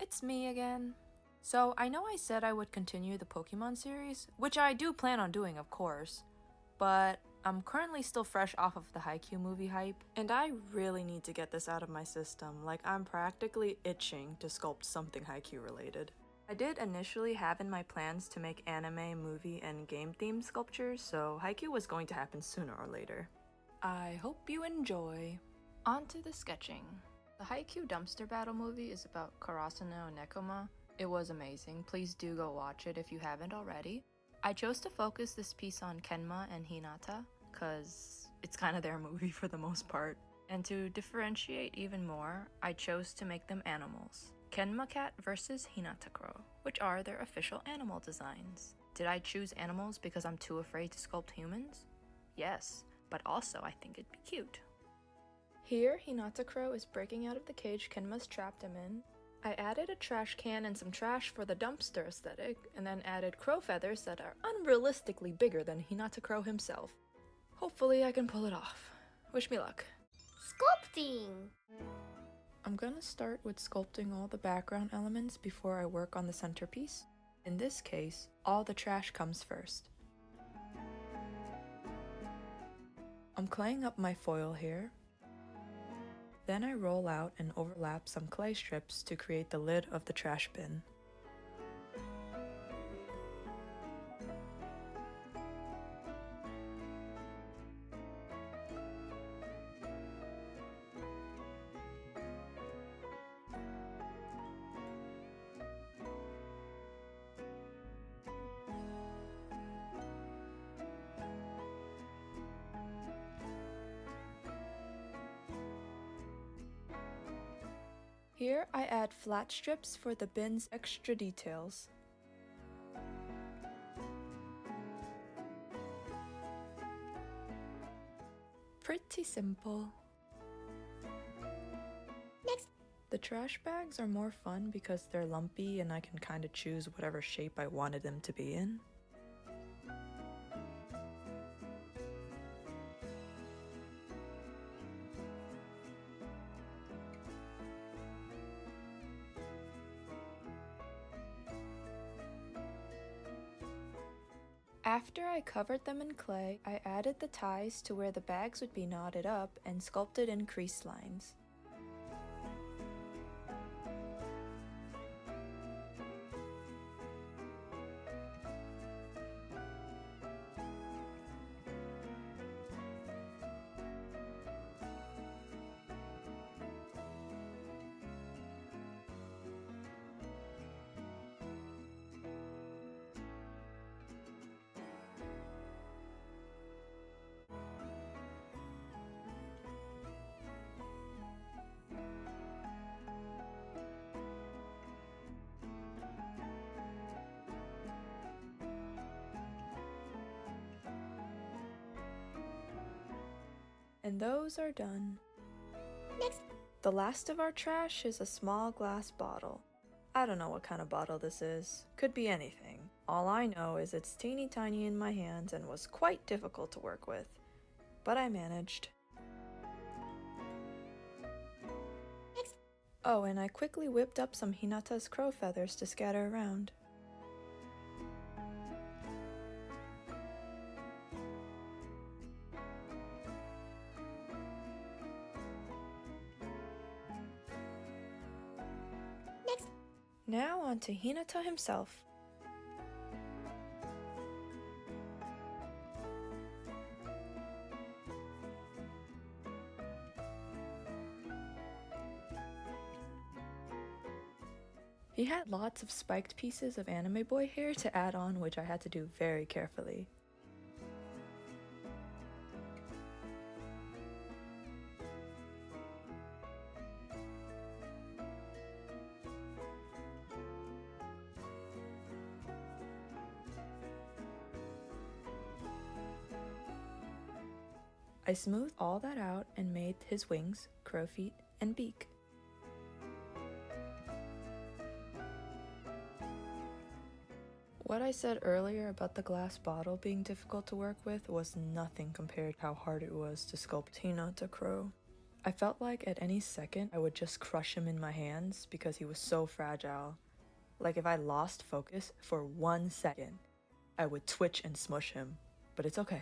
It's me again. So I know I said I would continue the Pokemon series, which I do plan on doing of course, but I'm currently still fresh off of the Haikyuu movie hype, and I really need to get this out of my system, like I'm practically itching to sculpt something Haikyuu related. I did initially have in my plans to make anime, movie, and game themed sculptures, so Haikyuu was going to happen sooner or later. I hope you enjoy. On to the sketching. The Haikyuu dumpster battle movie is about Karasuno and Nekoma. It was amazing, please do go watch it if you haven't already. I chose to focus this piece on Kenma and Hinata, cause it's kind of their movie for the most part. And to differentiate even more, I chose to make them animals. Kenma cat versus Hinata crow, which are their official animal designs. Did I choose animals because I'm too afraid to sculpt humans? Yes, but also I think it'd be cute. Here, Hinata crow is breaking out of the cage Kenma's trapped him in. I added a trash can and some trash for the dumpster aesthetic, and then added crow feathers that are unrealistically bigger than Hinata crow himself. Hopefully I can pull it off. Wish me luck. Sculpting! I'm gonna start with sculpting all the background elements before I work on the centerpiece. In this case, all the trash comes first. I'm claying up my foil here. Then I roll out and overlap some clay strips to create the lid of the trash bin. Here I add flat strips for the bin's extra details. Pretty simple. Next! The trash bags are more fun because they're lumpy and I can kinda choose whatever shape I wanted them to be in. After I covered them in clay, I added the ties to where the bags would be knotted up and sculpted in crease lines. And those are done. Next! The last of our trash is a small glass bottle. I don't know what kind of bottle this is. Could be anything. All I know is it's teeny tiny in my hands and was quite difficult to work with. But I managed. Next! Oh, and I quickly whipped up some Hinata's crow feathers to scatter around. Next! Now on to Hinata himself. He had lots of spiked pieces of anime boy hair to add on, which I had to do very carefully. I smoothed all that out and made his wings, crow feet, and beak. What I said earlier about the glass bottle being difficult to work with was nothing compared to how hard it was to sculpt Hinata crow. I felt like at any second I would just crush him in my hands because he was so fragile. Like if I lost focus for 1 second, I would twitch and smush him. But it's okay.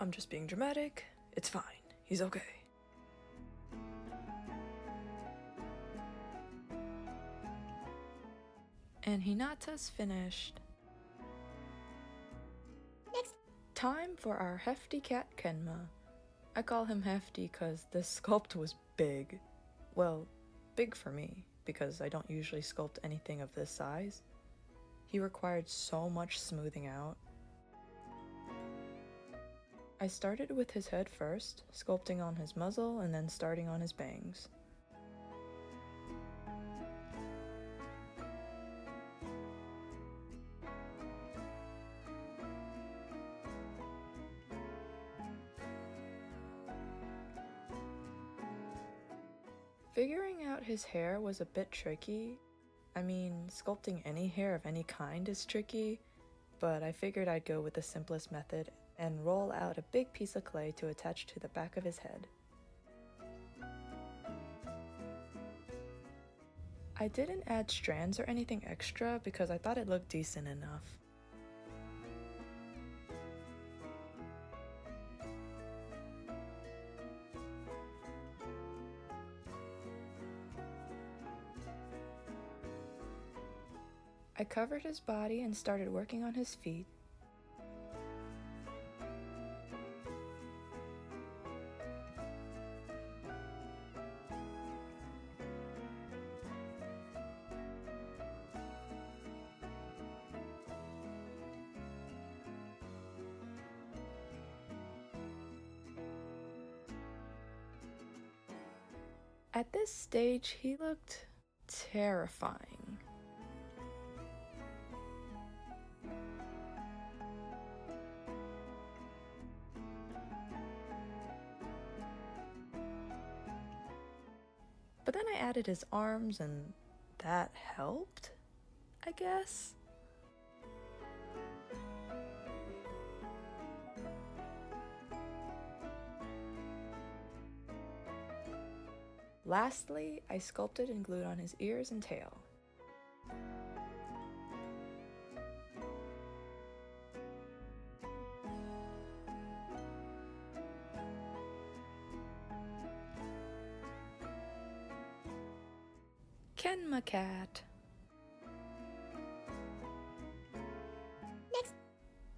I'm just being dramatic. It's fine. He's okay. And Hinata's finished. Next. Time for our hefty cat Kenma. I call him hefty because this sculpt was big. Well, big for me, because I don't usually sculpt anything of this size. He required so much smoothing out. I started with his head first, sculpting on his muzzle and then starting on his bangs. Figuring out his hair was a bit tricky. I mean, sculpting any hair of any kind is tricky, but I figured I'd go with the simplest method and roll out a big piece of clay to attach to the back of his head. I didn't add strands or anything extra because I thought it looked decent enough. I covered his body and started working on his feet. At this stage, he looked terrifying. But then I added his arms and that helped, I guess? Lastly, I sculpted and glued on his ears and tail. Kenma cat. Next.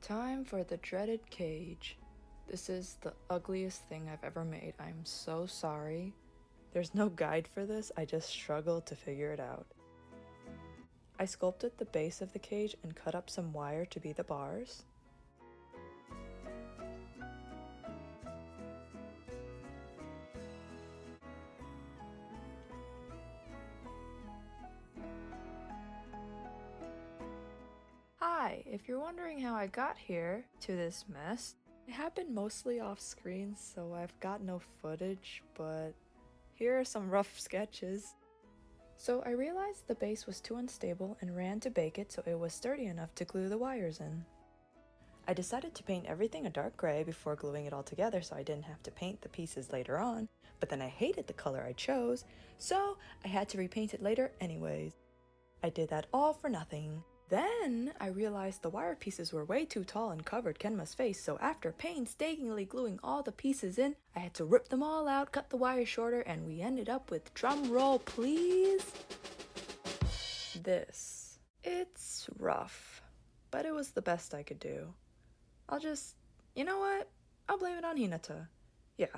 Time for the dreaded cage. This is the ugliest thing I've ever made. I'm so sorry. There's no guide for this, I just struggled to figure it out. I sculpted the base of the cage and cut up some wire to be the bars. Hi, if you're wondering how I got here to this mess, it happened mostly off screen, so I've got no footage, but here are some rough sketches. So I realized the base was too unstable and ran to bake it so it was sturdy enough to glue the wires in. I decided to paint everything a dark gray before gluing it all together so I didn't have to paint the pieces later on, but then I hated the color I chose, so I had to repaint it later anyways. I did that all for nothing. Then I realized the wire pieces were way too tall and covered Kenma's face, so after painstakingly gluing all the pieces in, I had to rip them all out, cut the wire shorter, and we ended up with, drum roll please, this. It's rough, but it was the best I could do. You know what? I'll blame it on Hinata. Yeah.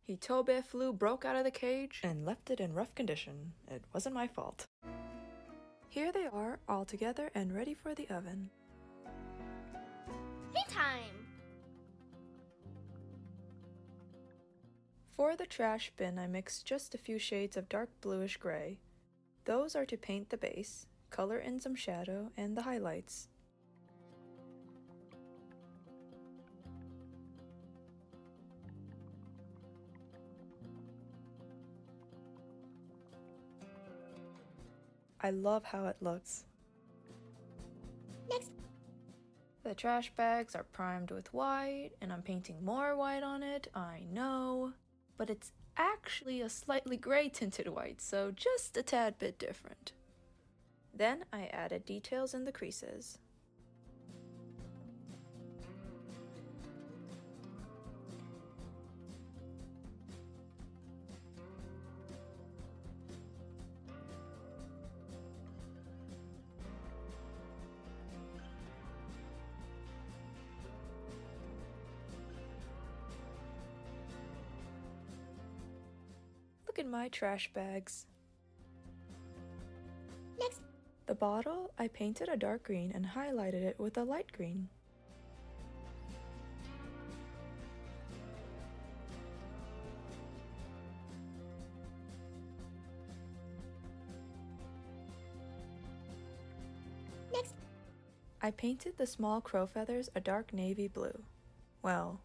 Hitobe flew broke out of the cage and left it in rough condition. It wasn't my fault. Here they are, all together and ready for the oven. Paint time! For the trash bin, I mixed just a few shades of dark bluish gray. Those are to paint the base, color in some shadow, and the highlights. I love how it looks. Next. The trash bags are primed with white, and I'm painting more white on it, I know. But it's actually a slightly gray tinted white, so just a tad bit different. Then I added details in the creases. Look at my trash bags. Next. The bottle, I painted a dark green and highlighted it with a light green. Next. I painted the small crow feathers a dark navy blue. Well,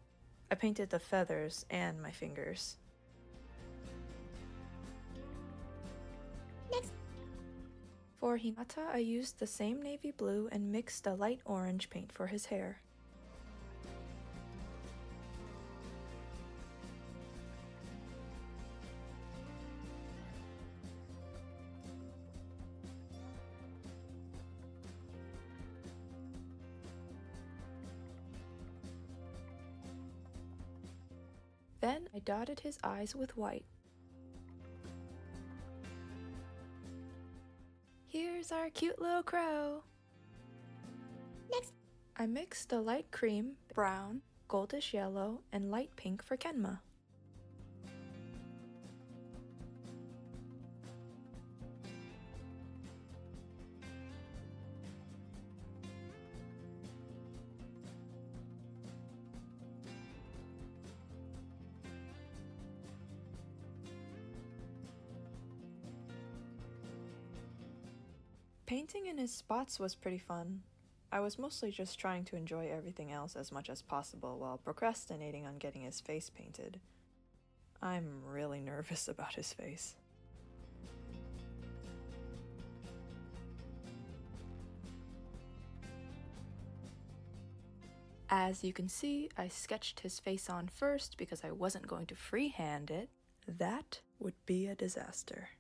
I painted the feathers and my fingers. Next. For Hinata, I used the same navy blue and mixed a light orange paint for his hair. Then I dotted his eyes with white. Here's our cute little crow! Next. I mixed a light cream, brown, goldish yellow, and light pink for Kenma. Painting in his spots was pretty fun. I was mostly just trying to enjoy everything else as much as possible while procrastinating on getting his face painted. I'm really nervous about his face. As you can see, I sketched his face on first because I wasn't going to freehand it. That would be a disaster.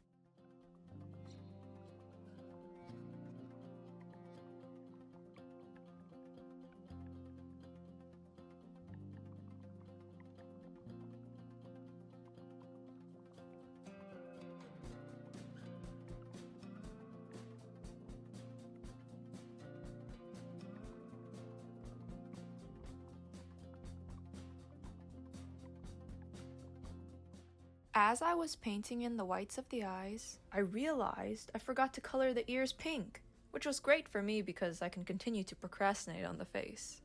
As I was painting in the whites of the eyes, I realized I forgot to color the ears pink, which was great for me because I can continue to procrastinate on the face.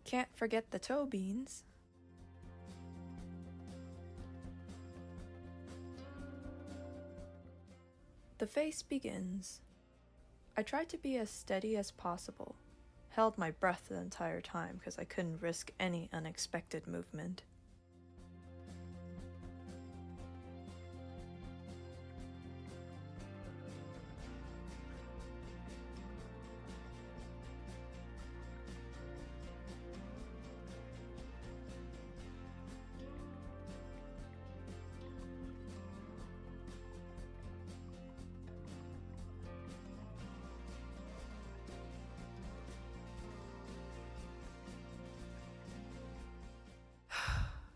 Can't forget the toe beans. The face begins. I tried to be as steady as possible, held my breath the entire time because I couldn't risk any unexpected movement.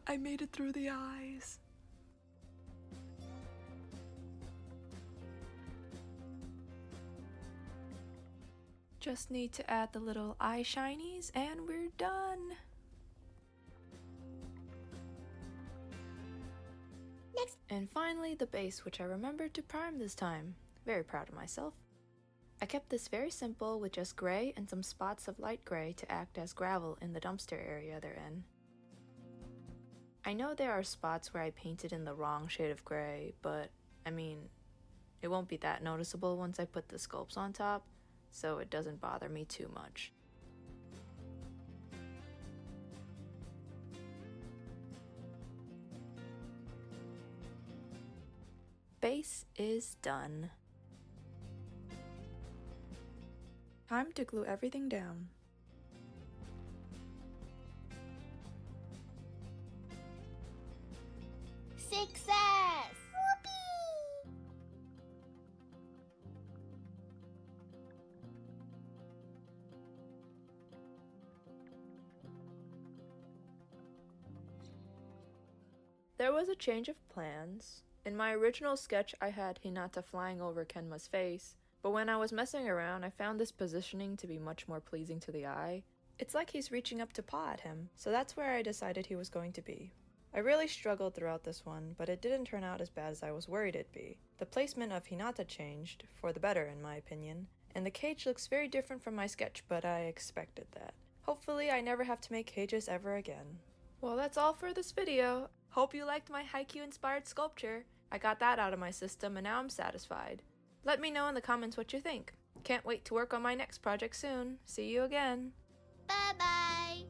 I made it through the eyes. Just need to add the little eye shinies and we're done. Next. And finally the base, which I remembered to prime this time. Very proud of myself. I kept this very simple with just gray and some spots of light gray to act as gravel in the dumpster area they're in. I know there are spots where I painted in the wrong shade of gray, but I mean, it won't be that noticeable once I put the sculpts on top, so it doesn't bother me too much. face is done. Time to glue everything down. Success! Whoopee! There was a change of plans. In my original sketch, I had Hinata flying over Kenma's face, but when I was messing around, I found this positioning to be much more pleasing to the eye. It's like he's reaching up to paw at him, so that's where I decided he was going to be. I really struggled throughout this one, but it didn't turn out as bad as I was worried it'd be. The placement of Hinata changed, for the better in my opinion, and the cage looks very different from my sketch, but I expected that. Hopefully I never have to make cages ever again. Well, that's all for this video. Hope you liked my Haikyuu inspired sculpture. I got that out of my system and now I'm satisfied. Let me know in the comments what you think. Can't wait to work on my next project soon. See you again. Bye-bye!